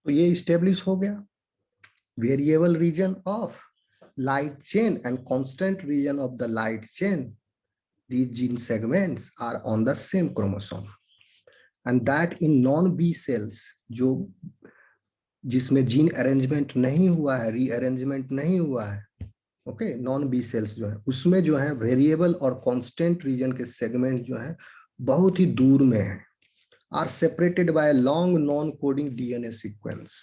तो ये स्टेब्लिश हो गया variable region of light chain and constant region of the light chain. These gene segments are on the same chromosome, and that in non-B cells, जो जिसमें gene arrangement नहीं हुआ है, rearrangement नहीं हुआ है, ओके, नॉन बी सेल्स जो है उसमें जो है वेरिएबल और कांस्टेंट रीजन के सेगमेंट जो है बहुत ही दूर में है, are separated by long non coding DNA sequence.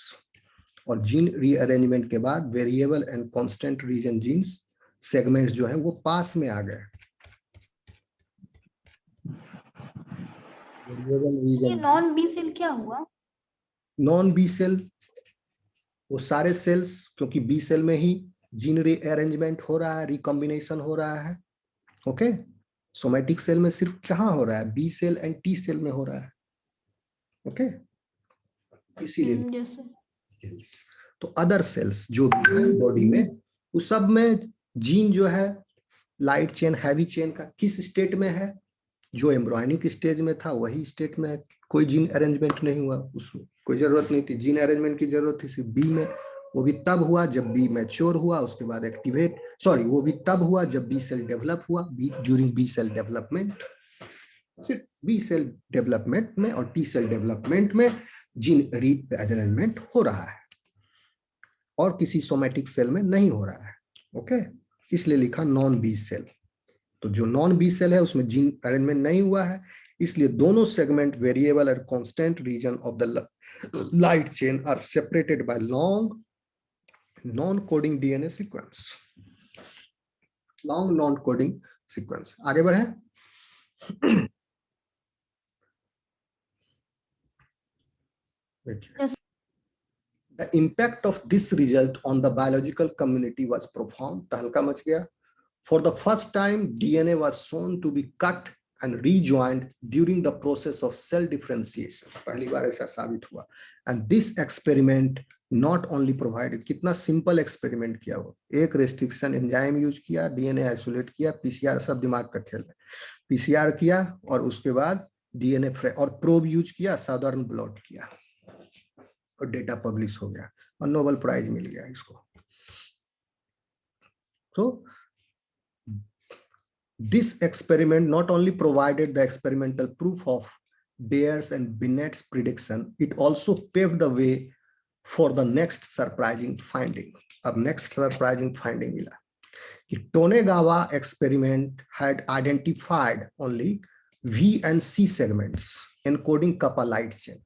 और जीन रीअरेंजमेंट के बाद variable and constant region genes segments जो है वो पास में आ गए। वेरिएबल ये रीजन नॉन बी सेल क्या हुआ? नॉन बी सेल वो सारे सेल्स, क्योंकि बी सेल में ही जीन रीअरेंजमेंट हो रहा है, रिकॉम्बिनेशन हो रहा है, ओके। सोमैटिक सेल में सिर्फ कहाँ हो रहा है, B cell and T cell में हो रहा है, ओके। इसीलिए सेल्स, तो अदर सेल्स जो भी है बॉडी में उस सब में जीन जो है लाइट चेन हैवी चेन का किस स्टेट में है, जो एम्ब्रॉयनिक स्टेज में था वही स्टेट में है। कोई जीन अरेंजमेंट नहीं हुआ, उसमें कोई जरूरत नहीं थी, जीन अरेंजमेंट की जरूरत थी सिर्फ बी में, वो भी तब हुआ जब बी मैच्योर हुआ, उसके बाद एक्टिवेट, सॉरी वो भी तब हुआ जब बी सेल डेवलप हुआ, B during B cell development, सिर्फ बी सेल डेवलपमेंट में और टी सेल डेवलपमेंट में जीन रीअरेंजमेंट हो रहा है और किसी सोमैटिक सेल में नहीं हो रहा है, ओके। इसलिए लिखा नॉन बी सेल। तो जो नॉन बी सेल है उसमें जीन अरेंजमेंट नहीं हुआ है, इसलिए दोनों सेगमेंट वेरिएबल और constant region of the light chain are separated by long non coding DNA sequence, long non coding sequence. आगे बढ़े। Yes. The impact of this result on the biological community was profound. तहलका much गया। For the first time, DNA was shown to be cut and rejoined during the process of cell differentiation. पहली बार ऐसा साबित हुआ। And this experiment not only provided, कितना simple experiment किया वो, एक restriction enzyme use किया, DNA isolate किया, PCR, सब दिमाग का खेल है, PCR किया और उसके बाद DNA और probe use किया, साधारण blot किया और डेटा पब्लिश हो गया और नोबेल प्राइज मिल गया इसको। तो this experiment not only provided the experimental proof of Bayer's and Binet's prediction, it also paved the way for the next surprising finding. अब next surprising finding मिला कि Tonegawa experiment had identified only V and C segments encoding kappa light chain.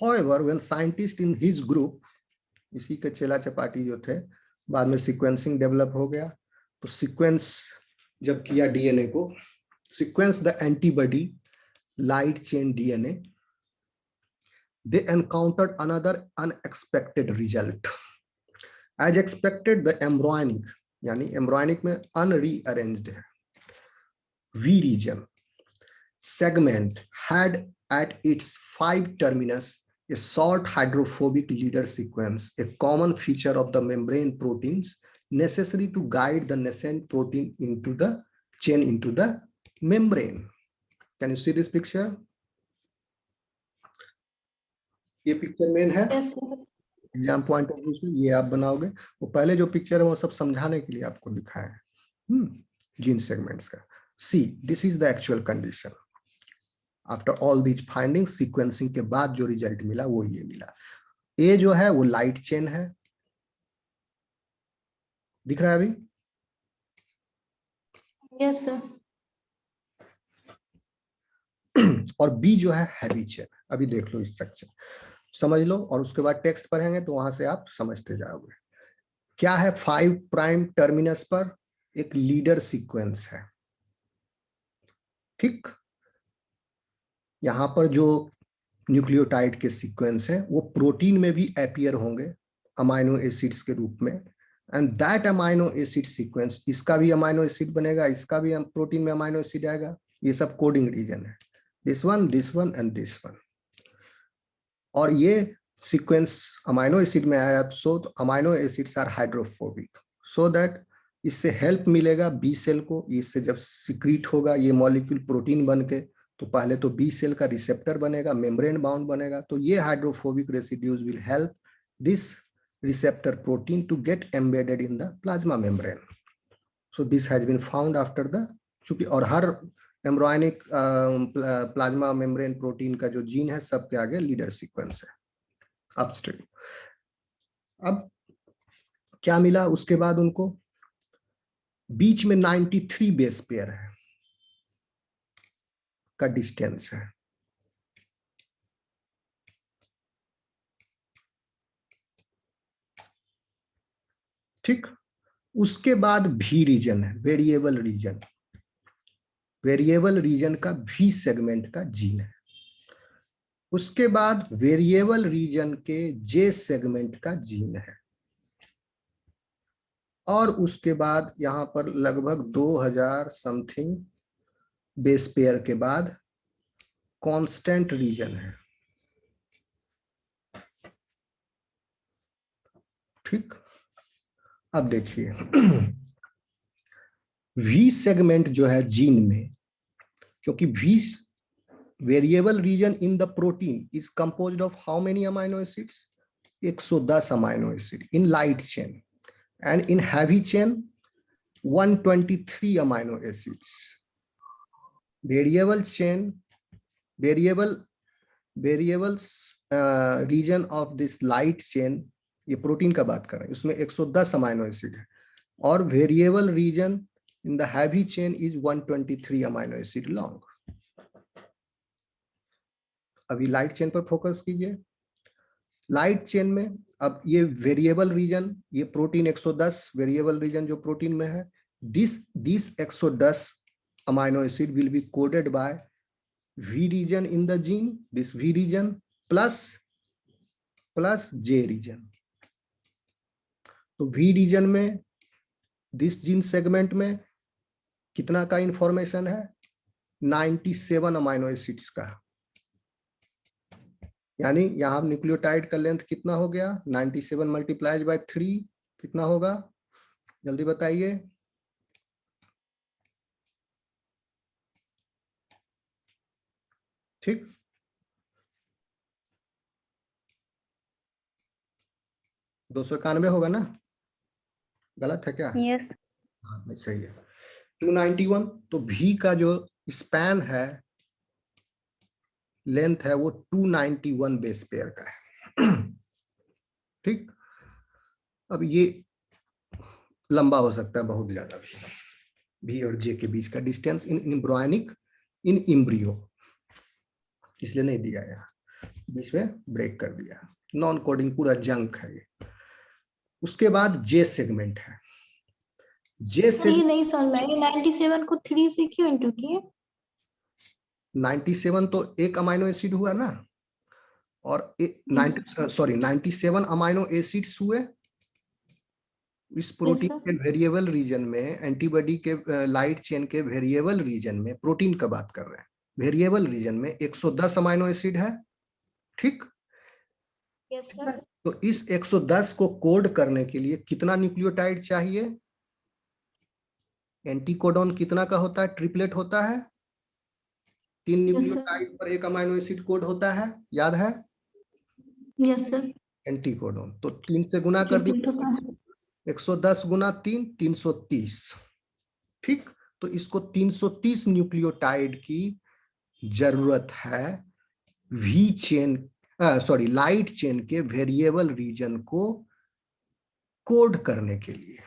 However, when scientists in his group, इसी के चेला चपाटी जो थे, बाद में सीक्वेंसिंग डेवलप हो गया, तो सीक्वेंस जब किया डीएनए को, sequence the antibody light chain DNA, they encountered another unexpected result. As expected the embryonic, यानी एम्ब्रॉयनिक में अनरीअरेंज्ड है, V region segment had at its 5 terminus a short hydrophobic leader sequence, a common feature of the membrane proteins necessary to guide the nascent protein into the chain into the membrane. Can you see this picture? ये picture main है। Yes, sir. Exam point of view से ये आप बनाओगे, वो पहले जो picture है वो सब समझाने के लिए आपको दिखाया है जीन सेगमेंट्स का। See this is the actual condition. After all these finding, sequencing के बाद जो रिजल्ट मिला वो ये मिला। ए जो है वो लाइट चेन है, दिख रहा है अभी? Yes, sir. और बी जो है हैवी चेन। अभी देख लो स्ट्रक्चर, समझ लो, और उसके बाद टेक्स्ट पढ़ेंगे तो वहां से आप समझते जाओगे। क्या है, 5 प्राइम टर्मिनस पर एक लीडर सीक्वेंस है, ठीक। यहां पर जो न्यूक्लियोटाइड के सीक्वेंस है वो प्रोटीन में भी अपीयर होंगे अमाइनो एसिड्स के रूप में, and that amino acid sequence, इसका भी अमाइनो एसिड बनेगा, इसका भी प्रोटीन में अमाइनो एसिड आएगा, ये सब कोडिंग रीजन है, this one and this one. और ये सीक्वेंस अमाइनो एसिड में आया तो amino acids are hydrophobic, so that इससे हेल्प मिलेगा बी सेल को, इससे जब सिक्रीट होगा ये मॉलिक्यूल प्रोटीन बन के तो पहले तो बी सेल का रिसेप्टर बनेगा, मेम्ब्रेन बाउंड बनेगा, तो ये hydrophobic residues will help this receptor protein to get embedded in the plasma membrane. So this has been found after the, चूंकि और हर एम्ब्रियोनिक प्लाज्मा मेम्ब्रेन प्रोटीन का जो जीन है सबके आगे लीडर सीक्वेंस है अपस्ट्रीम. अब क्या मिला उसके बाद उनको, बीच में 93 बेस पेयर है का डिस्टेंस है. ठीक, उसके बाद भी रीजन है, वेरिएबल रीजन. वेरिएबल रीजन का भी सेगमेंट का जीन है. उसके बाद वेरिएबल रीजन के जे सेगमेंट का जीन है. और उसके बाद यहां पर लगभग 2000 समथिंग बेस पेयर के बाद कांस्टेंट रीजन है. ठीक, अब देखिए वी सेगमेंट जो है जीन में, क्योंकि V variable region in the protein is composed of how many amino acids, 110 amino acid in light chain, and in heavy chain 123 amino acids. Variable chain, variable region of this light chain, ये protein का बात कर रहे हैं, उसमें 110 amino acid है, और variable region in the heavy chain is 123 amino acid long. अभी लाइट चेन पर फोकस कीजिए. लाइट चेन में अब ये वेरिएबल रीजन, ये प्रोटीन 110 वेरिएबल रीजन जो प्रोटीन में है, this 110 amino acid will be coded by V region in the gene, this V region plus J region. तो V region में this gene segment में कितना का इंफॉर्मेशन है, 97 अमाइनो एसिड्स का. यानी यहां न्यूक्लियोटाइड का लेंथ कितना हो गया, 97 मल्टीप्लाइड बाय 3 कितना होगा, जल्दी बताइए. ठीक, दो सौ 91 होगा ना, गलत है क्या? यस. हाँ नहीं सही है, 291. तो भी का जो स्पैन है, लेंथ है, वो 291 बेस पेयर का है. ठीक, अब ये लंबा हो सकता है बहुत ज्यादा भी और जे के बीच का distance in embryonic, in embryo, इसलिए नहीं दिया यहाँ, बीच में ब्रेक कर दिया. नॉन कोडिंग पूरा जंक है ये. उसके बाद जे सेगमेंट है. जे से नहीं समझ में 97 को 3 से क्यों इनटू किए? 97 तो एक अमाइनो एसिड हुआ ना, और 97 अमाइनो एसिड्स हुए इस प्रोटीन के वेरिएबल रीजन में. एंटीबॉडी के लाइट चेन के वेरिएबल रीजन में, प्रोटीन का बात कर रहे हैं, वेरिएबल रीजन में 110 अमाइनो एसिड है. ठीक, यस सर. तो इस 110 को कोड करने के लिए कितना न्यूक्लियोटाइड चाहिए, एंटीकोडॉन कितना का होता है, ट्रिपलेट होता है, 3 न्यूक्लियोटाइड पर एक अमाइनो एसिड कोड होता है, याद है? Yes sir. एंटीकोडॉन तो 3 से गुना कर दिया, 110 गुना 3 330. ठीक, तो इसको 330 न्यूक्लियोटाइड की जरूरत है V chain, sorry light chain के वेरिएबल रीजन को कोड करने के लिए.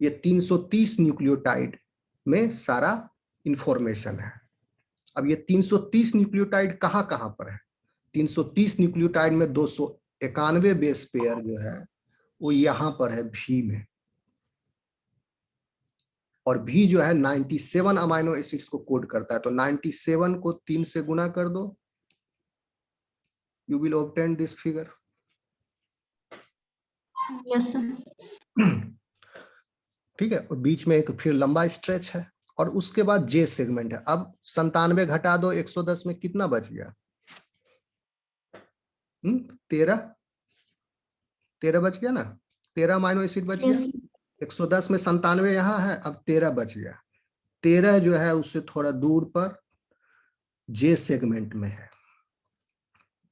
ये 330 न्यूक्लियोटाइड में सारा इंफॉर्मेशन है. अब ये 330 न्यूक्लियोटाइड कहां कहां पर है, 330 न्यूक्लियोटाइड में 291 बेस पेयर जो है वो यहां पर है भी में, और भी जो है 97 अमाइनो एसिड्स को कोड करता है. तो 97 को 3 से गुना कर दो, you will obtain this figure. Yes sir. ठीक है, और बीच में एक फिर लंबा स्ट्रेच है, और उसके बाद जे सेगमेंट है. अब 97 घटा दो 110 में कितना बच गया, 13 बच गया ना, 13 अमाइनो एसिड बच गया. 110 में 97 यहाँ है, अब 13 बच गया. 13 जो है उससे थोड़ा दूर पर जे सेगमेंट में है।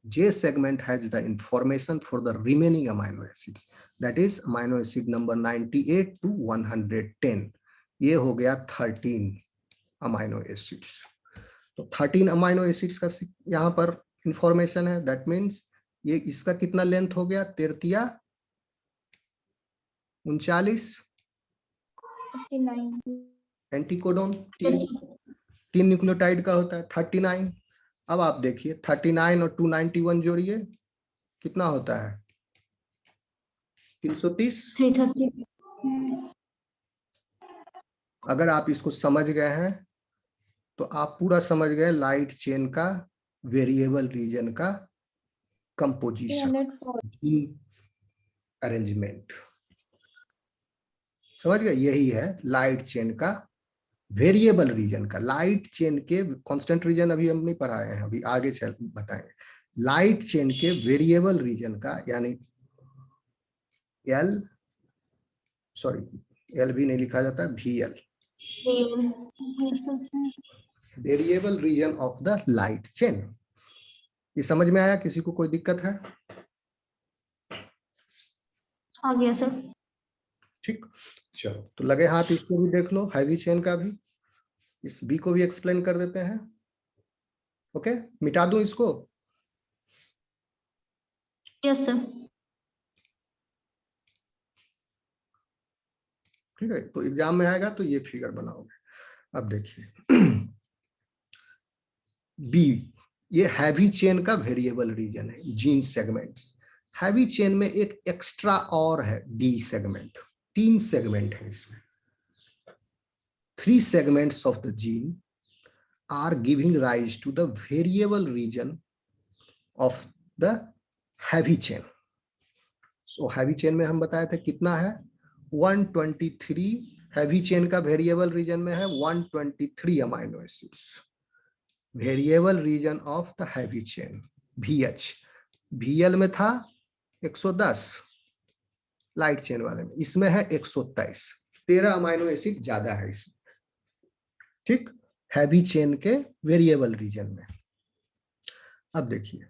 J segment has the information for the remaining amino acids, that is amino acid number 98 to 110. ये हो गया 13 अमाइनो एसिड्स। तो 13 अमाइनो एसिड्स का यहाँ पर इंफॉर्मेशन है, दैट मीन्स ये इसका कितना लेंथ हो गया, 33 39 एंटीकोडोन तीन न्यूक्लियोटाइड का होता है 39। अब आप देखिए 39 और 291 जोड़िए कितना होता है 330। 330। अगर आप इसको समझ गए हैं तो आप पूरा समझ गए लाइट चेन का वेरिएबल रीजन का कंपोजिशन, अरेंजमेंट। समझ गए, यही है लाइट चेन का वेरिएबल रीजन का। लाइट चेन के कांस्टेंट रीजन अभी हम नहीं पढ़ाए हैं, अभी आगे चल बताएंगे। लाइट चेन के वेरिएबल रीजन का, यानी एल भी नहीं लिखा जाता, VL, variable region of the light chain. ये समझ में आया? किसी को कोई दिक्कत है? आ गया सर। ठीक, चलो तो लगे हाथ इसको भी देख लो, हैवी चेन का भी, इस बी को भी एक्सप्लेन कर देते हैं। ओके, मिटा दूं इसको? Yes sir. ठीक है, तो एग्जाम में आएगा तो ये फिगर बनाओगे। अब देखिए बी, ये हैवी चेन का वेरिएबल रीजन है, जीन सेगमेंट्स। हैवी चेन में एक एक्स्ट्रा और है, डी सेगमेंट। 3 सेगमेंट है इसमें। 3 segments of the gene are giving rise to the variable region of the heavy chain. So heavy chain में हम बताए थे कितना है 123। हैवी चेन का वेरिएबल रीजन में है 123 amino acids. Variable region of the heavy chain VH, VL में था 110 लाइट चेन वाले में, इसमें है 123, 13 अमाइनो एसिड ज्यादा है इसमें। ठीक, हैवी चेन के वेरिएबल रीजन में। अब देखिए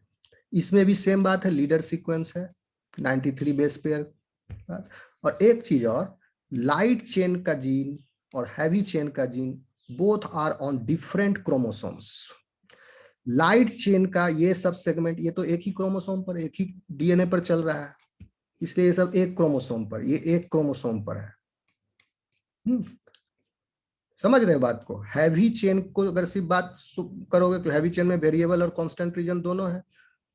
इसमें भी सेम बात है, लीडर सीक्वेंस है 93 बेस पेयर। और एक चीज और, लाइट चेन का जीन और हैवी चेन का gene both are on different chromosomes. Light chain का ये सब सेगमेंट, ये तो एक ही क्रोमोसोम पर, एक ही DNA पर चल रहा है, इसलिए ये सब एक क्रोमोसोम पर, ये एक क्रोमोसोम पर है। समझ रहे बात को? हैवी चेन को अगर सिर्फ बात करोगे तो हैवी चेन में वेरिएबल और कांस्टेंट रीजन दोनों है,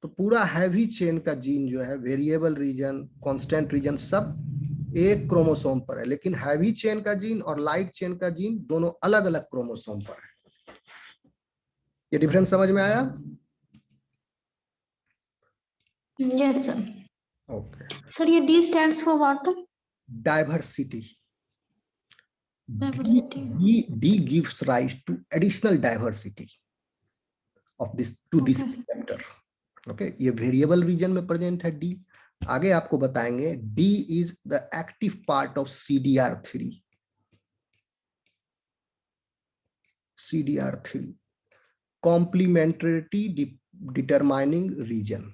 तो पूरा हैवी चेन का जीन जो है, वेरिएबल रीजन, कांस्टेंट रीजन, सब एक क्रोमोसोम पर है। लेकिन हैवी चेन का जीन और लाइट चेन का जीन दोनों अलग अलग क्रोमोसोम पर है। ये डिफरेंस समझ में आया? Yes sir. ओके, सर ये D stands for what? Diversity. Diversity. D gives rise to additional diversity of this to this Okay. receptor. Okay, ये वेरिएबल रीजन में प्रेजेंट है डी। आगे आपको बताएंगे D is the active part of CDR3। CDR3 complementarity determining region.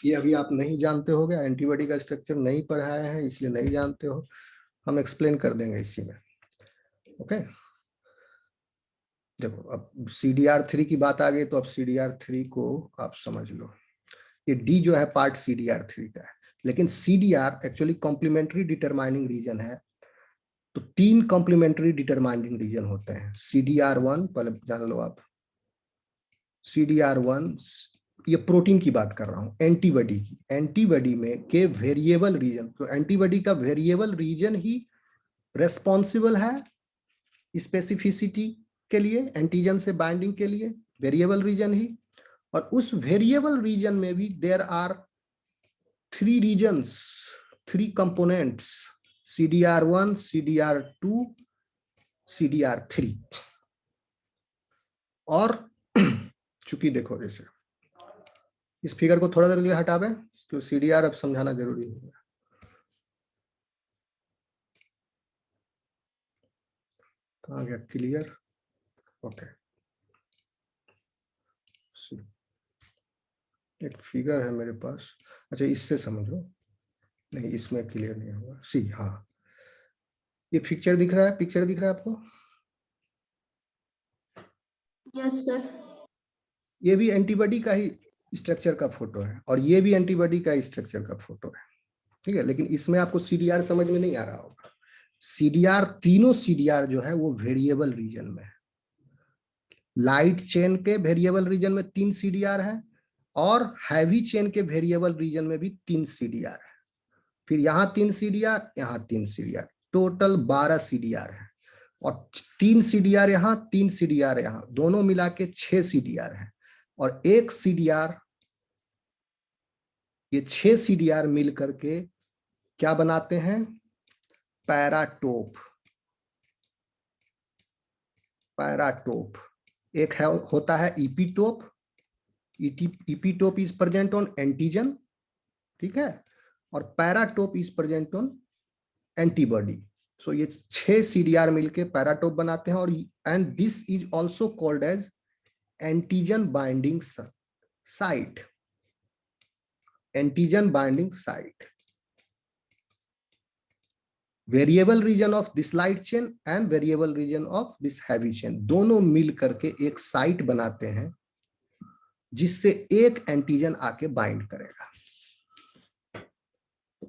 ये अभी आप नहीं जानते होगे, एंटीबॉडी का स्ट्रक्चर नहीं पढ़ाया है इसलिए नहीं जानते हो, हम एक्सप्लेन कर देंगे इसी में। ओके, देखो अब CDR3 की बात आ गई तो अब CDR3 को आप समझ लो। ये डी जो है पार्ट CDR3 का है, लेकिन CDR actually complementary determining region है। तो 3 कॉम्प्लीमेंट्री डिटरमाइनिंग रीजन होते हैं। CDR1 पहले जान लो आप। CDR1 ये प्रोटीन की बात कर रहा हूं, एंटीबॉडी की। एंटीबॉडी में के वेरिएबल रीजन, तो एंटीबॉडी का वेरिएबल रीजन ही रेस्पॉन्सिबल है स्पेसिफिसिटी के लिए, एंटीजन से बाइंडिंग के लिए, वेरिएबल रीजन ही। और उस वेरिएबल रीजन में भी there are 3 regions, 3 components, CDR1, CDR2, CDR3। और चूंकि देखो जैसे इस फिगर को थोड़ा देर के लिए हटावे, तो CDR अब समझाना जरूरी है। कहाँ गया क्लियर? ओके, एक फिगर है मेरे पास, अच्छा इससे समझो, नहीं इसमें क्लियर नहीं होगा। सी, हाँ ये पिक्चर दिख रहा है, पिक्चर दिख रहा है आपको? Yes sir. ये भी एंटीबॉडी का ही स्ट्रक्चर का फोटो है और ये भी एंटीबॉडी का स्ट्रक्चर का फोटो है, ठीक है। लेकिन इसमें आपको सीडीआर समझ में नहीं आ रहा होगा। सीडीआर, तीनों सीडीआर जो है वो वेरिएबल रीजन में है। लाइट चेन के वेरिएबल रीजन में 3 सीडीआर है और हैवी चेन के वेरिएबल रीजन में भी 3 सीडीआर है। फिर यहाँ 3 सीडीआर, यहाँ 3 सीडीआर, टोटल 12 सीडीआर है। और 3 सीडीआर यहाँ, 3 सीडीआर यहाँ, दोनों मिला के 6 सीडीआर है। और एक सीडीआर, ये 6 सीडीआर मिल करके क्या बनाते हैं? पैराटोप। पैराटोप एक है, होता है epitope. Epitope is present on antigen, ठीक है, और paratope is present on antibody. So ये 6 सीडीआर मिलके पैराटोप बनाते हैं। और and this is also called as antigen binding site. Antigen binding site, variable region of this light chain and variable region of this heavy chain, दोनों मिल करके एक site बनाते हैं जिससे एक एंटीजन आके बाइंड करेगा।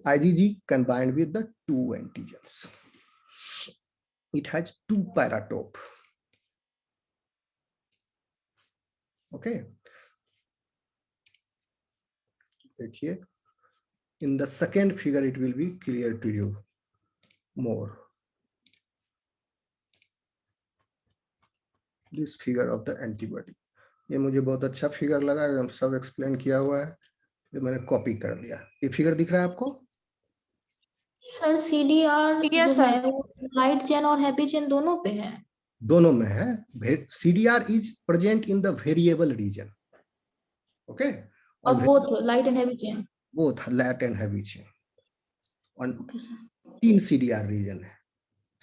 IgG can bind with the 2 antigens. It has 2 paratope. Okay. देखिए, in the second figure it will be clear to you more. This figure of the antibody. ये मुझे बहुत अच्छा फिगर लगा, एकदम सब एक्सप्लेन किया हुआ है, ये मैंने कॉपी कर लिया। ये फिगर दिख रहा है आपको? सर सीडीआर जो है वो लाइट चेन और हैवी चेन दोनों पे है। दोनों में है। CDR is present in the variable region, okay, और both light and heavy chain, both light and heavy chain. और ओके सर। 3 सीडीआर रीजन है,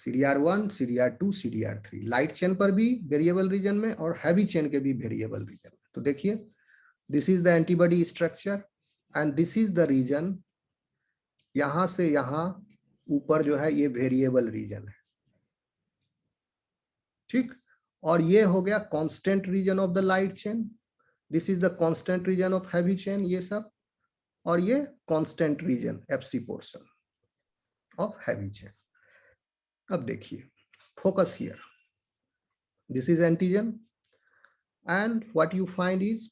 CDR1, CDR2, CDR3। Light chain पर भी वेरिएबल रीजन में और हैवी चेन के भी variable region में। तो देखिए, this is the antibody structure and this is the region. यहां से यहां ऊपर जो है ये वेरिएबल रीजन है, ठीक। और ये हो गया constant region of the light chain, this is the constant region of heavy chain, ये सब। और ये constant region FC portion of heavy chain. अब देखिए, focus here, this is antigen and what you find is,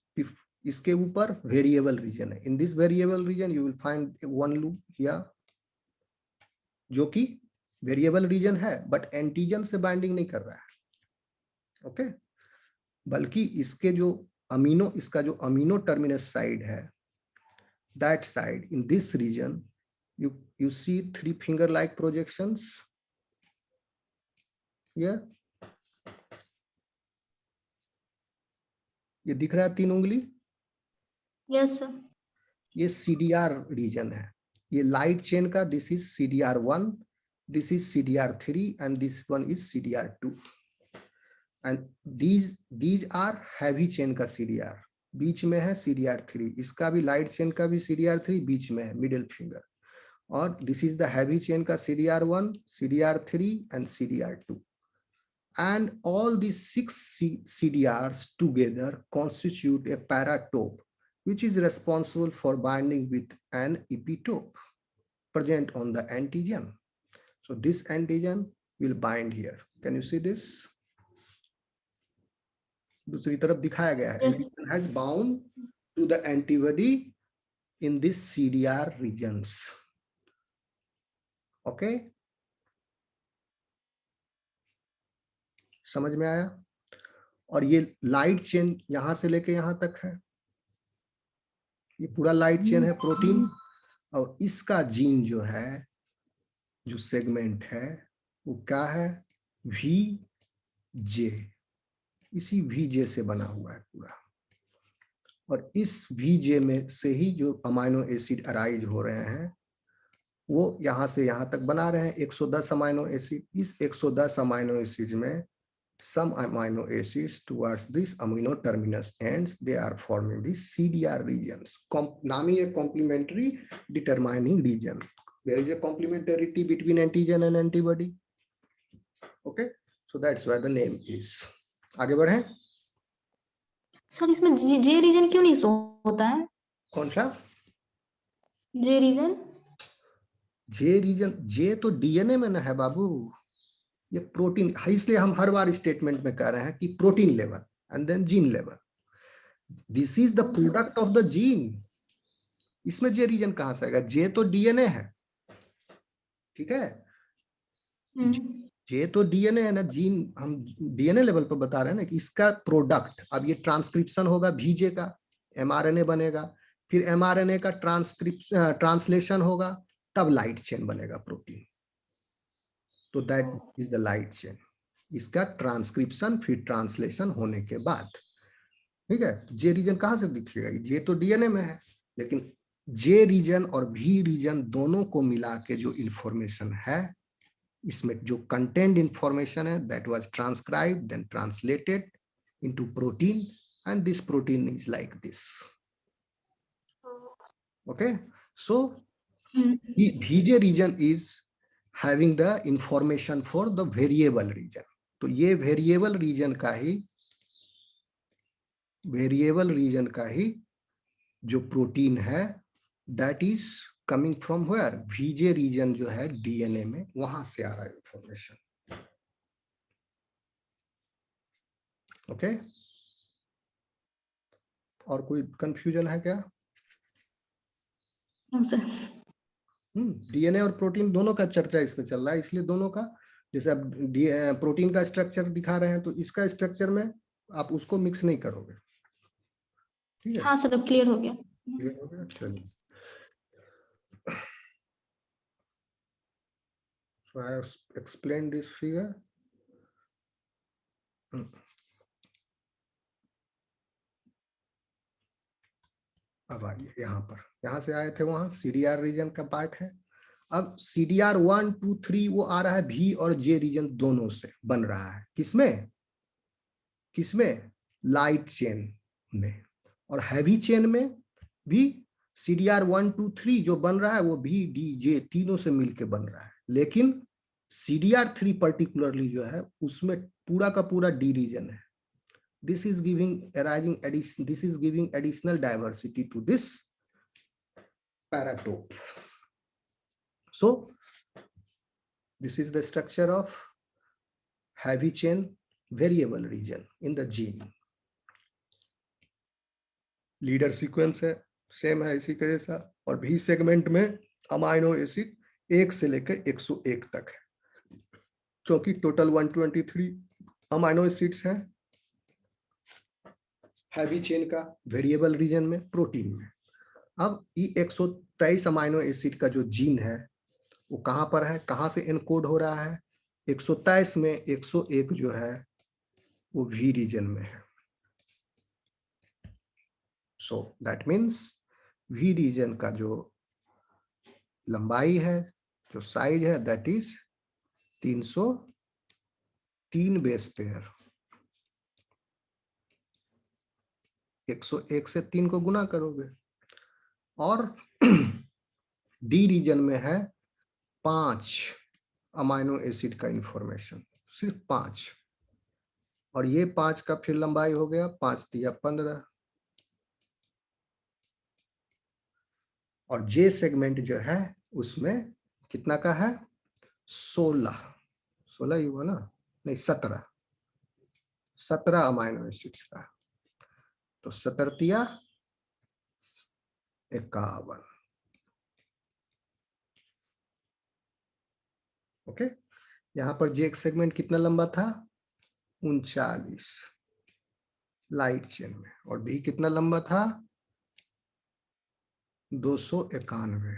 इसके ऊपर variable region है। In this variable region you will find one loop here, जो कि वेरिएबल रीजन है but antigen से binding नहीं कर रहा है, ओके, बल्कि इसके जो अमीनो, इसका जो अमीनो टर्मिनस साइड है, that side in this region you see 3 finger like projections here. ये दिख रहा है 3 उंगली? Yes sir. ये CDR रीजन है, ये लाइट चेन का। This is CDR1, this is CDR3 and this one is CDR2 and these are heavy chain का CDR। बीच में है CDR3, इसका भी लाइट चेन का भी CDR3 बीच में है, मिडिल फिंगर। और this is the heavy chain का CDR1, CDR3 and CDR2। And all these 6 CDRs together constitute a paratope, which is responsible for binding with an epitope present on the antigen. So this antigen will bind here. Can you see this? दूसरी तरफ दिखाया गया है, antigen has bound to the antibody in this CDR regions. Okay? समझ में आया? और ये लाइट चेन यहां से लेके यहां तक है, ये पूरा लाइट चेन है प्रोटीन। और इसका जीन जो है, जो सेगमेंट है वो क्या है? VJ। इसी VJ से बना हुआ है पूरा। और इस VJ में से ही जो अमाइनो एसिड अराइज हो रहे हैं वो यहां से यहां तक बना रहे हैं 110 अमाइनो एसिड। इस 110 अमाइनो एसिड में some amino acids towards this amino terminus ends, they are forming these CDR regions. NAMI a complementary determining region. There is a complementarity between antigen and antibody. Okay, so that's why the name is. आगे बढ़े. Sir इसमें J reason क्यों नहीं show होता है? कौन सा? जे reason. जे reason, जे तो डीएनए में ना है बाबू, ये प्रोटीन, इसलिए हम हर बार स्टेटमेंट में कह रहे हैं कि protein level and then gene level, this is the product of the gene. इसमें जे रीजन कहां से आएगा? जे तो डीएनए है, ठीक है, जे तो डीएनए है ना, जीन हम डीएनए लेवल पर बता रहे हैं ना कि इसका प्रोडक्ट, अब ये ट्रांसक्रिप्शन होगा भीजे का, एमआरएनए बनेगा, फिर एमआरएनए का ट्रांसलेशन होगा, तब लाइट चेन बनेगा प्रोटीन. तो that is the light chain. इसका ट्रांसक्रिप्शन फिर ट्रांसलेशन होने के बाद, ठीक है. जे रीजन कहां से दिखेगा? जे तो डीएनए में है, लेकिन जे रीजन और भी रीजन दोनों को मिला के जो इंफॉर्मेशन है, इसमें जो कंटेंट इंफॉर्मेशन है, that was transcribed then translated into protein, and this protein is like this. Okay, so VJ region is having the information for the variable region. तो ये variable region का ही जो प्रोटीन है, that is coming from where? VJ region जो है DNA में, वहां से आ रहा है इंफॉर्मेशन. ओके, और कोई कंफ्यूजन है क्या? डीएनए और प्रोटीन दोनों का चर्चा इसमें चल रहा है, इसलिए दोनों का, जैसे अब प्रोटीन का स्ट्रक्चर दिखा रहे हैं तो इसका स्ट्रक्चर में आप उसको मिक्स नहीं करोगे. ठीक है, हाँ सर, अब क्लियर हो गया. क्लियर हो गया. चलिए, so I have explained this figure. अब आइए यहाँ पर, यहाँ से आए थे वहां CDR रीजन का पार्ट है. अब CDR 1, 2, 3 वो आ रहा है V और J रीजन दोनों से बन रहा है. किसमें? लाइट चेन में. और हैवी चेन में भी CDR 1, 2, 3 जो बन रहा है वो V, D, J तीनों से मिलके बन रहा है. लेकिन CDR 3 पर्टिकुलरली जो है उसमें पूरा का पूरा D रीजन है. This is giving additional diversity to this paratope. So this is the structure of heavy chain variable region in the gene. Leader sequence है, सेम है इसी के जैसा, और भी सेगमेंट में अमाइनो एसिड 1 से लेकर 101 तक है, क्योंकि टोटल 123 अमाइनो एसिड्स हैं हैवी चेन का वेरिएबल रीजन में, प्रोटीन में. अब ये 123 अमाइनो एसिड का जो जीन है वो कहां पर है, कहां से एनकोड हो रहा है? 123 में 101 जो है वो V रीजन में है. So that means V region का जो लंबाई है, जो साइज है, दैट इज 303 बेस पेयर. 101 से 3 को गुना करोगे. और D रीजन में है 5 अमाइनो एसिड का इंफॉर्मेशन, सिर्फ 5. और ये 5 का फिर लंबाई हो गया 5 या 15. और J सेगमेंट जो है उसमें कितना का है? 16 ही हुआ ना, नहीं 17 अमाइनो एसिड्स का. तो 17 51. ओके, यहां पर J सेगमेंट कितना लंबा था? 39 लाइट चेन में. और B कितना लंबा था? 291.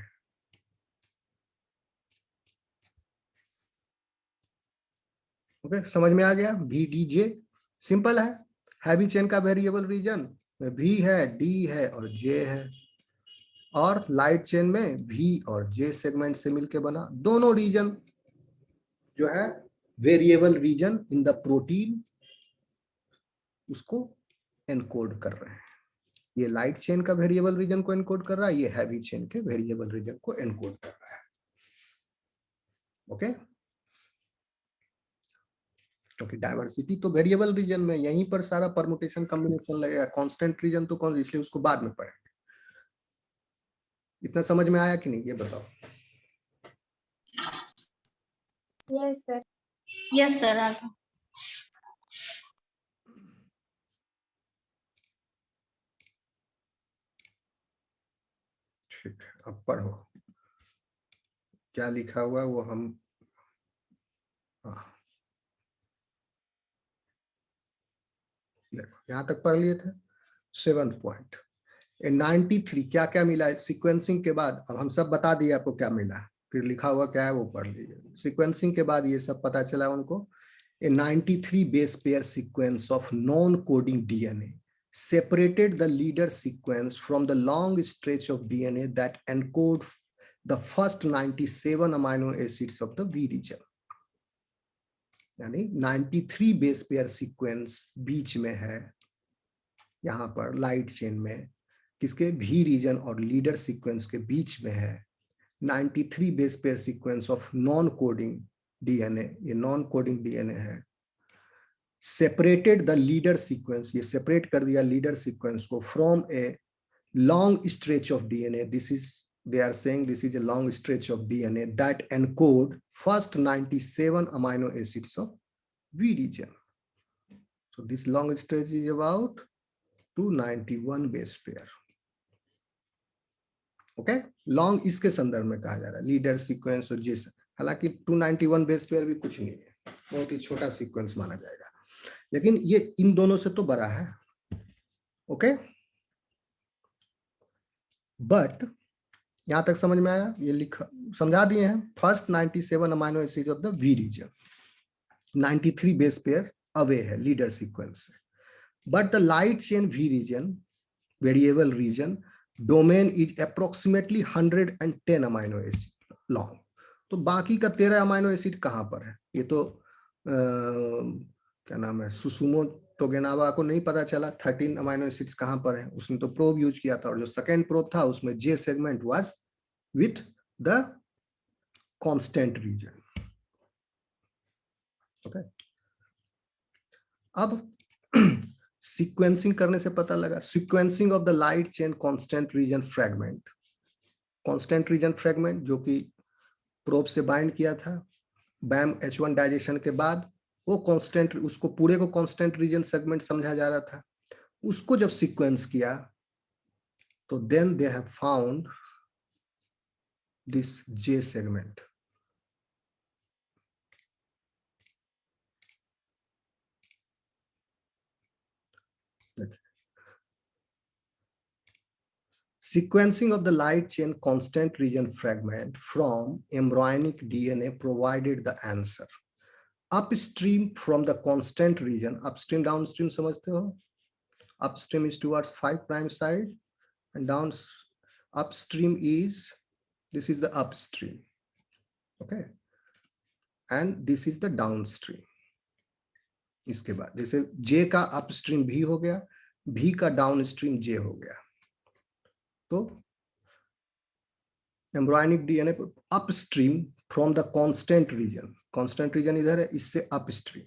ओके, समझ में आ गया? VDJ सिंपल है. हैवी चेन का वेरिएबल रीजन में V है, D है और J है, और लाइट चेन में V और J सेगमेंट से मिलके बना. दोनों रीजन जो है variable region in the protein उसको एनकोड कर रहे हैं। ये लाइट चेन का वेरिएबल रीजन को एनकोड कर रहा है, ये हैवी चेन के वेरिएबल रीजन को एनकोड कर रहा है। ओके, क्योंकि डाइवर्सिटी तो वेरिएबल रीजन में, यहीं पर सारा परमुटेशन कॉम्बिनेशन लगेगा। कांस्टेंट रीजन तो कौन, इसलिए उसको बाद में पढ़ेंगे। इतना समझ में आया कि नहीं, ये बताओ। Yes sir. Yes sir. आगे ठीक है, अब पढ़ो क्या लिखा हुआ है वो हम, हाँ देखो यहाँ तक पढ़ लिए थे। 7th पॉइंट, 93 क्या क्या मिला है सीक्वेंसिंग के बाद। अब हम सब बता दिए आपको क्या मिला, फिर लिखा हुआ क्या है वो पढ़ लीजिए। सीक्वेंसिंग के बाद ये सब पता चला उनको। A 93 base pair sequence of non-coding DNA separated the leader sequence from the long stretch of DNA that encode the first 97 amino acids of the V region. यानी 93 बेस पेयर सीक्वेंस बीच में है यहाँ पर लाइट चेन में, किसके, भी reason और leader sequence के बीच में है 93 base pair sequence of non coding DNA. ये नॉन कोडिंग डीएनए है। सेपरेटेड द लीडर सीक्वेंस, ये सेपरेट कर दिया लीडर सीक्वेंस को from a long stretch of DNA. This is, they are saying this is a long stretch of DNA that encode first 97 amino acids of V region. So this long stretch is about 291 base pair. Okay, long इसके संदर्भ में कहा जा रहा है, leader sequence और जिस, हालांकि 291 बेस पेयर भी कुछ नहीं है, बहुत ही छोटा सीक्वेंस माना जाएगा, लेकिन ये इन दोनों से तो बड़ा है। ओके, बट यहां तक समझ में आया, ये लिखा समझा दिए हैं। First 97 amino acid of the we reason, 93 base pair away है लीडर सीक्वेंस से, but the light chain we reason, variable region, domain is approximately 110 amino acid long. तो बाकी का 13 अमाइनो एसिड कहां पर है, ये तो क्या नाम है, सुसुमो टोगेनावा को नहीं पता चला 13 अमाइनो एसिड्स कहां पर है। उसने तो प्रोब यूज किया था, और जो सेकेंड प्रोब था उसमें J segment was with the constant region. Okay, अब सीक्वेंसिंग करने से पता लगा, sequencing of the light chain constant region fragment, constant region fragment जो कि प्रोब से बाइंड किया था बैम H1 डाइजेशन के बाद, वो कांस्टेंट, उसको पूरे को कांस्टेंट रीजन सेगमेंट समझा जा रहा था। उसको जब सीक्वेंस किया तो then they have found this J segment. Sequencing of the light chain constant region fragment from embryonic DNA provided the answer. Upstream from the constant region, upstream downstream समझते हो, upstream is towards 5' side and down upstream is, this is the upstream, okay, and this is the downstream. इसके बाद जैसे J का upstream V हो गया, V का downstream J हो गया, तो embryonic DNA upstream from the constant region, constant region इधर है, इससे upstream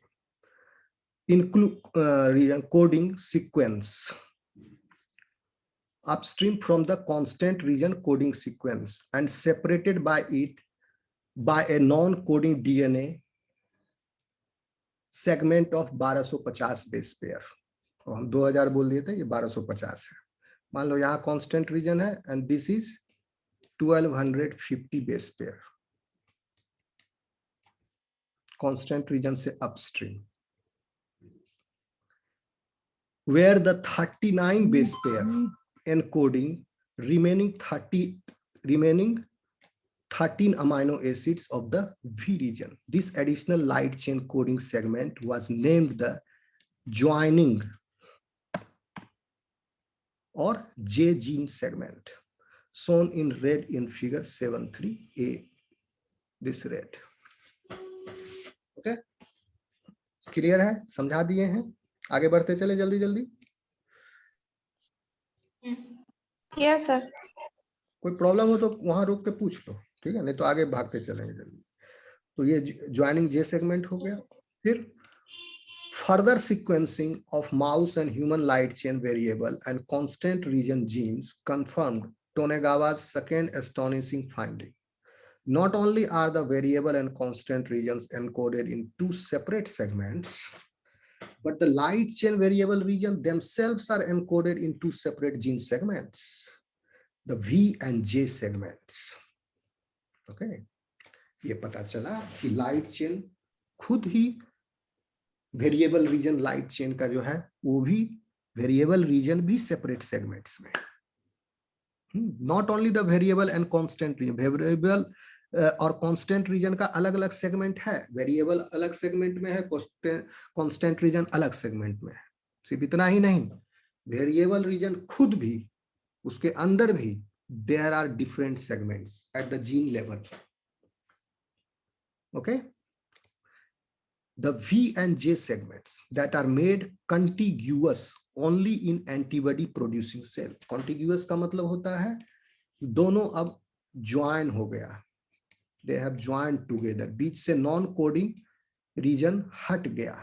include region coding sequence, upstream from the constant region coding sequence and separated by it by a non coding DNA segment of 1250 base pair. और हम 2000 बोल दिए थे, ये 1250 है। मान लो यहाँ कांस्टेंट रीजन है and this is 1250 base pair, constant region से upstream, where the 39 base pair encoding remaining 13 amino acids of the V region. This additional light chain coding segment was named the joining or J gene segment, shown in red in figure 7.3a, this red. Okay, clear है, समझा दिए हैं। आगे बढ़ते चले जल्दी जल्दी। Yes sir. कोई प्रॉब्लम हो तो वहां रोक के पूछ लो, ठीक है, नहीं तो आगे भागते चलेंगे जल्दी। तो ये ज्वाइनिंग जे सेगमेंट हो गया। फिर further sequencing of mouse and human light chain variable and constant region genes confirmed Tonegawa's second astonishing finding. Not only are the variable and constant regions encoded in two separate segments, but the light chain variable region themselves are encoded in two separate gene segments, the V and J segments. Okay, ये पता चला कि light chain खुद ही variable region light chain का जो है वो भी वेरिएबल रीजन भी सेपरेट सेगमेंट्स में, not only the variable and constant reason, variable और कांस्टेंट रीजन का अलग अलग सेगमेंट है, वेरिएबल अलग सेगमेंट में है, कांस्टेंट रीजन अलग सेगमेंट में है। सिर्फ इतना ही नहीं, वेरिएबल रीजन खुद भी उसके अंदर भी there are different segments at the gene level. Okay, the V and J segments that are made contiguous only in antibody producing cell. Contiguous का मतलब होता है दोनों अब ज्वाइन हो गया, they have joined together, बीच से नॉन कोडिंग रीजन हट गया।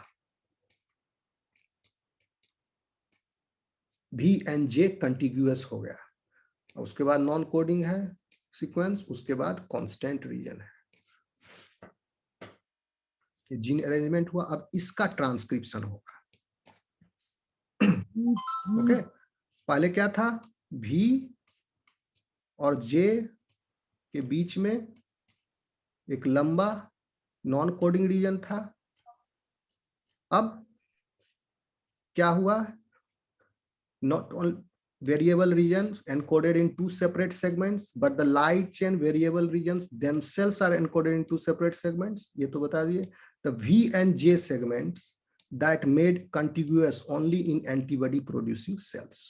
V and J contiguous हो गया, उसके बाद नॉन कोडिंग है सीक्वेंस, उसके बाद कांस्टेंट रीजन है। जीन अरेंजमेंट हुआ, अब इसका ट्रांसक्रिप्शन होगा। ओके, पहले क्या था, V और J के बीच में एक लंबा नॉन कोडिंग रीजन था। अब क्या हुआ, not on variable regions encoded in two separate segments, but the light chain variable regions themselves are encoded in two separate segments. ये तो बता दिए। The V and J segments that made contiguous only in antibody producing cells.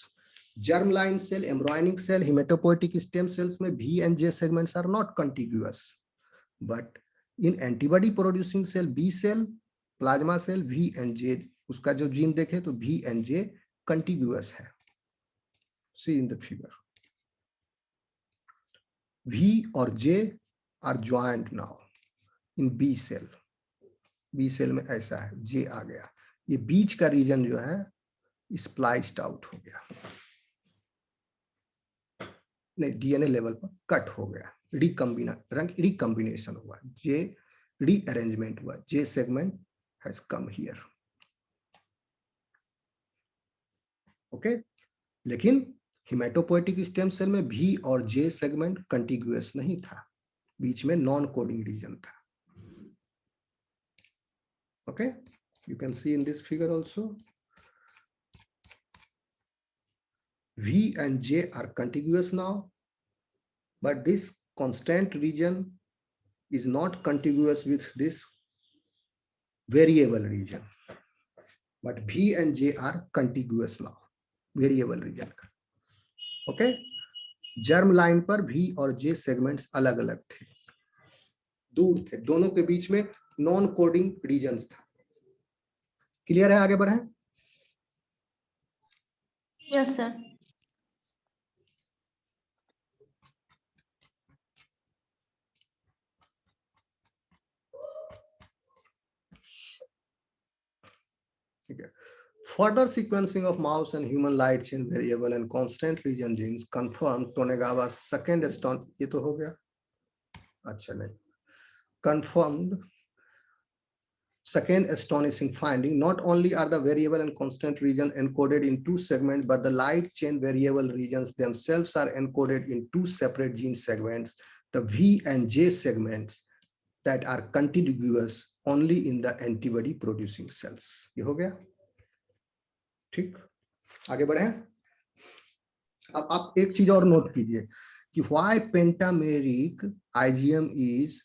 Germline cell, embryonic cell, hematopoietic stem cells में V and J segments are not contiguous, but in antibody producing cell, B cell, plasma cell, V and J, उसका जो gene देखे तो V and J contiguous है। See in the figure, V और J are joined now in B cell. B cell में ऐसा है, J आ गया, ये बीच का रीजन जो है स्प्लाइस्ड आउट हो गया, नहीं डीएनए लेवल पर कट हो गया, रिकम्बिनेशन हुआ, J रीअरेंजमेंट हुआ, J segment has come here. Okay, लेकिन हिमेटोपोएटिक स्टेम सेल में V और J सेगमेंट कंटिग्यूअस नहीं था, बीच में नॉन कोडिंग रीजन था। Okay, you can see in this figure also, V and J are contiguous now, but this constant region is not contiguous with this variable region, but V and J are contiguous now, variable region का। Okay, germ line पर V और J segments अलग अलग थे, दूर थे, दोनों के बीच में नॉन कोडिंग रीजन्स था। क्लियर है, आगे बढ़े। Yes sir. ठीक है, further sequencing of mouse and human light chain variable and constant region genes confirmed Tonegawa's second ये तो हो गया, अच्छा नहीं, confirmed second astonishing finding. Not only are the variable and constant region encoded in two segments, but the light chain variable regions themselves are encoded in two separate gene segments, the V and J segments that are contiguous only in the antibody producing cells. ये हो गया, ठीक, आगे बढ़े। अब आप एक चीज और नोट कीजिए कि why pentameric IgM is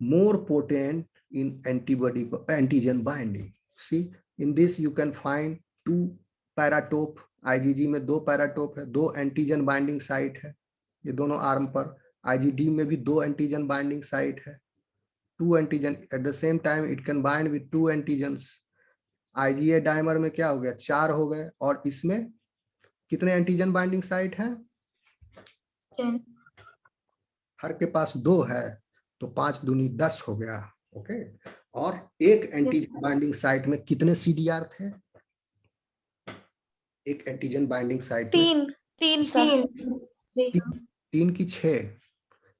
more potent in antigen binding. See, in this you can find two paratope, IgG में दो पैराटोप है, दो एंटीजन बाइंडिंग साइट है, ये दोनों आर्म पर, IgD में भी दो एंटीजन बाइंडिंग साइट है, two antigen at the same time it can bind with two antigens, IgA dimer में क्या हो गया, 4 हो गए, और इसमें कितने एंटीजन बाइंडिंग साइट हैं, 10. हर के पास 2 है, तो 5 दूनी 10 हो गया। ओके, और एक एंटीजन बाइंडिंग साइट में कितने CDR थे, एक एंटीजन बाइंडिंग साइट में 3 सर। 3 की 6,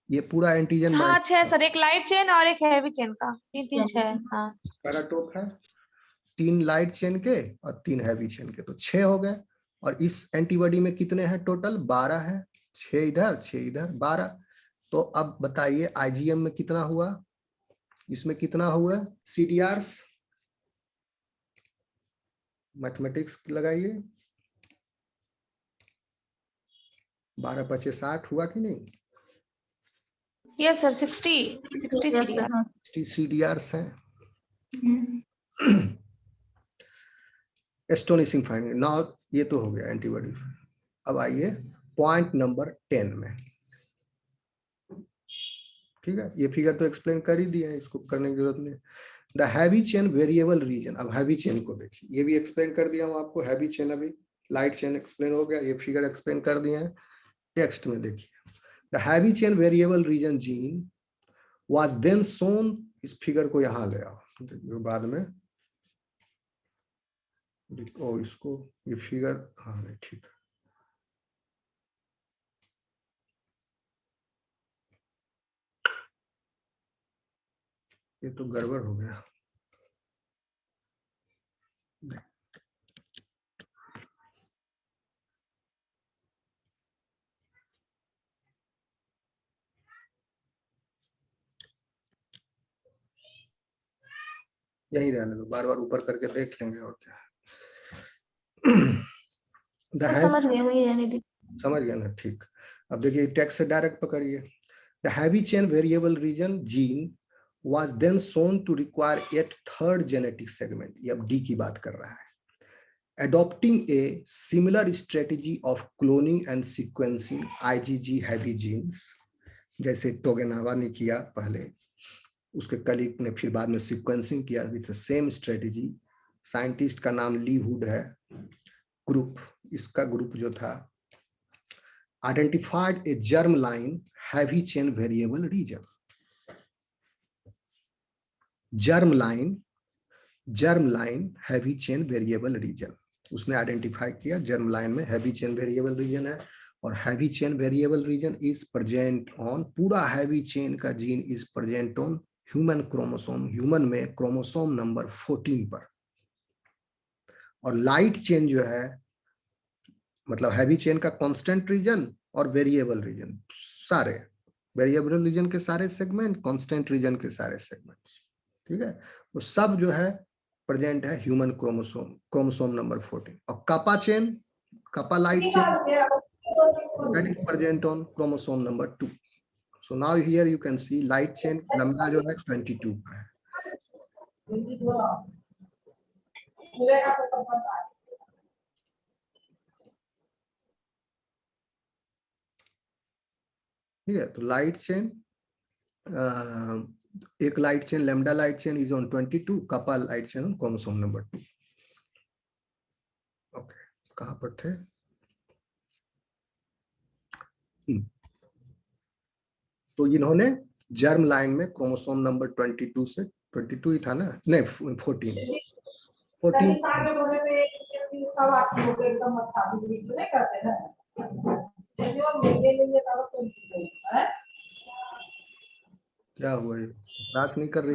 ये पूरा एंटीजन हाँ 6 सर, एक लाइट चेन और एक हैवी चेन का, 3 6। हाँ पैराटोप है, 3 लाइट चेन के और 3 हैवी चेन के, तो 6 हो गए। और इस एंटीबॉडी में कितने हैं टोटल, 12 है, 6 इधर 6 इधर 12। तो अब बताइए IgM में कितना हुआ, इसमें कितना हुआ CDRs, मैथमेटिक्स लगाइए, 12 5 60 हुआ कि नहीं, yes sir, 60 Yes, sir. CDR। CDRs हैं। Astonishing finding. नाउ ये तो हो गया एंटीबॉडी। अब आइए पॉइंट नंबर 10 में, ठीक है, ये फिगर तो एक्सप्लेन कर ही दिया है, इसको करने की जरूरत नहीं। The heavy chain variable reason, अब हैवी चेन को देखिए, ये भी एक्सप्लेन कर दिया हूँ आपको, हैवी चेन अभी, लाइट चेन एक्सप्लेन हो गया, ये फिगर एक्सप्लेन कर दिए हैं। टेक्स्ट में देखिए, the heavy chain variable region gene was then shown, इस फिगर को यहाँ ले आओ बाद में, ओ इसको, ये फिगर, हाँ नहीं ठीक है, ये तो गड़बड़ हो गया। यही रहने दो, बार बार ऊपर करके देख लेंगे और क्या। समझ गए, वही रहने दी। समझ गया ना, ठीक। अब देखिए टेक्स्ट से डायरेक्ट पकड़िए, the heavy chain variable region gene was then shown to require yet third genetic segment, ये अब D की बात कर रहा है, adopting a similar strategy of cloning and sequencing IgG heavy genes, जैसे टोगेनावा ने किया पहले, उसके कलीग ने फिर बाद में सीक्वेंसिंग किया विथ सेम स्ट्रेटेजी। साइंटिस्ट का नाम ली वुड है, ग्रुप, इसका ग्रुप जो था, identified a germ line heavy chain variable region, germ line heavy chain variable region, उसने आइडेंटिफाई किया जर्म लाइन में हैवी चेन वेरिएबल रीजन है, और heavy chain variable region is present on, पूरा हैवी चेन का gene is present on human chromosome, human में chromosome number 14 पर। और लाइट चेन जो है, मतलब हैवी चेन का कांस्टेंट रीजन और वेरिएबल रीजन, सारे वेरिएबल रीजन के सारे सेगमेंट, कांस्टेंट रीजन के सारे सेगमेंट्स, ठीक है, वो सब जो है प्रेजेंट है ह्यूमन क्रोमोसोम नंबर 14। और kappa chain, kappa light chain that is present on chromosome number 2. So now here you can see light chain lambda जो है 22 का है। ठीक है, तो लाइट चेन, एक light chain lambda light chain is on 22, kappa light chain on chromosome number 2। Okay, कहां पर थे, तो इन्होंने जर्म लाइन में क्रोमोसोम नंबर 22 से, 22 ही था ना, नहीं 14 क्या हुआ, ये क्लास नहीं कर रही।